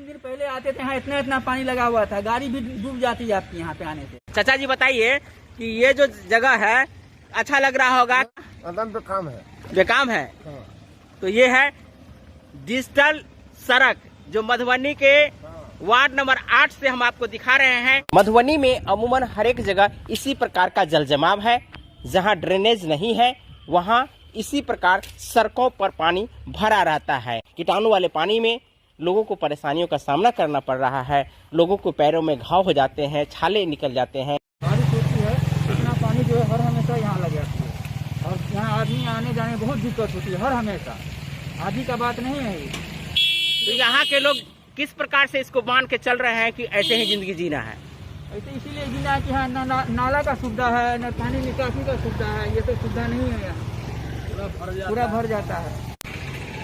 दिन पहले आते थे, यहाँ इतना इतना पानी लगा हुआ था, गाड़ी भी डूब जाती है आपकी यहाँ पे आने से। चाचा जी बताइए कि ये जो जगह है अच्छा लग रहा होगा? एकदम बेकाम है। बेकाम है। तो ये है डिजिटल सड़क जो मधुबनी के वार्ड नंबर 8 से हम आपको दिखा रहे हैं। मधुबनी में अमूमन हर एक जगह इसी प्रकार का जल जमाव है। जहां ड्रेनेज नहीं है वहां इसी प्रकार सड़कों पर पानी भरा रहता है। कीटाणु वाले पानी में लोगों को परेशानियों का सामना करना पड़ रहा है। लोगों को पैरों में घाव हो जाते हैं, छाले निकल जाते हैं। बारिश होती है, इतना पानी जो है हर हमेशा यहाँ लग जाती है और यहाँ आदमी आने जाने में बहुत दिक्कत होती है हर हमेशा। आदि का बात नहीं है ये। तो यहाँ के लोग किस प्रकार से इसको मान के चल रहे हैं कि ऐसे ही जिंदगी जीना है? ऐसे इसीलिए जीना है कि यहाँ नाला का सुविधा है, न पानी निकासी का सुविधा है, ये तो सुविधा नहीं है यहाँ, पूरा भर जाता है।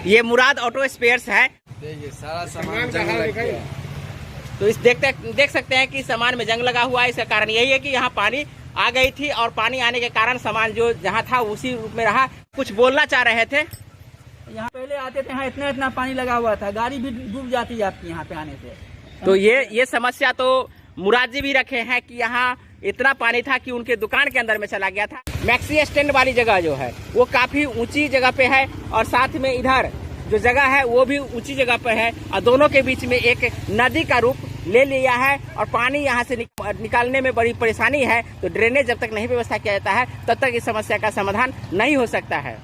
ये मुराद ऑटो स्पेयर्स है। ये सारा सामान जंग लग गया। तो इस देख सकते हैं कि सामान में जंग लगा हुआ है। इसका कारण यही है कि यहाँ पानी आ गई थी और पानी आने के कारण सामान जो जहाँ था उसी रूप में रहा। कुछ बोलना चाह रहे थे। यहाँ पहले आते थे, यहाँ इतना इतना पानी लगा हुआ था, गाड़ी भी डूब जाती है आपकी यहाँ पे आने से। तो ये समस्या तो मुराद जी भी रखे हैं कि यहाँ इतना पानी था कि उनके दुकान के अंदर में चला गया था। मैक्सी स्टैंड वाली जगह जो है वो काफी ऊंची जगह पे है और साथ में इधर जो जगह है वो भी ऊंची जगह पे है और दोनों के बीच में एक नदी का रूप ले लिया है और पानी यहाँ से निकालने में बड़ी परेशानी है। तो ड्रेनेज जब तक नहीं व्यवस्था किया जाता है तब तक इस समस्या का समाधान नहीं हो सकता है।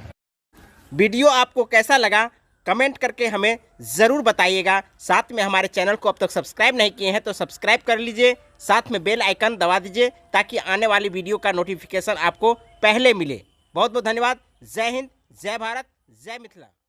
वीडियो आपको कैसा लगा कमेंट करके हमें ज़रूर बताइएगा। साथ में हमारे चैनल को अब तक सब्सक्राइब नहीं किए हैं तो सब्सक्राइब कर लीजिए, साथ में बेल आइकन दबा दीजिए ताकि आने वाली वीडियो का नोटिफिकेशन आपको पहले मिले। बहुत बहुत धन्यवाद। जय हिंद, जय भारत, जय मिथिला।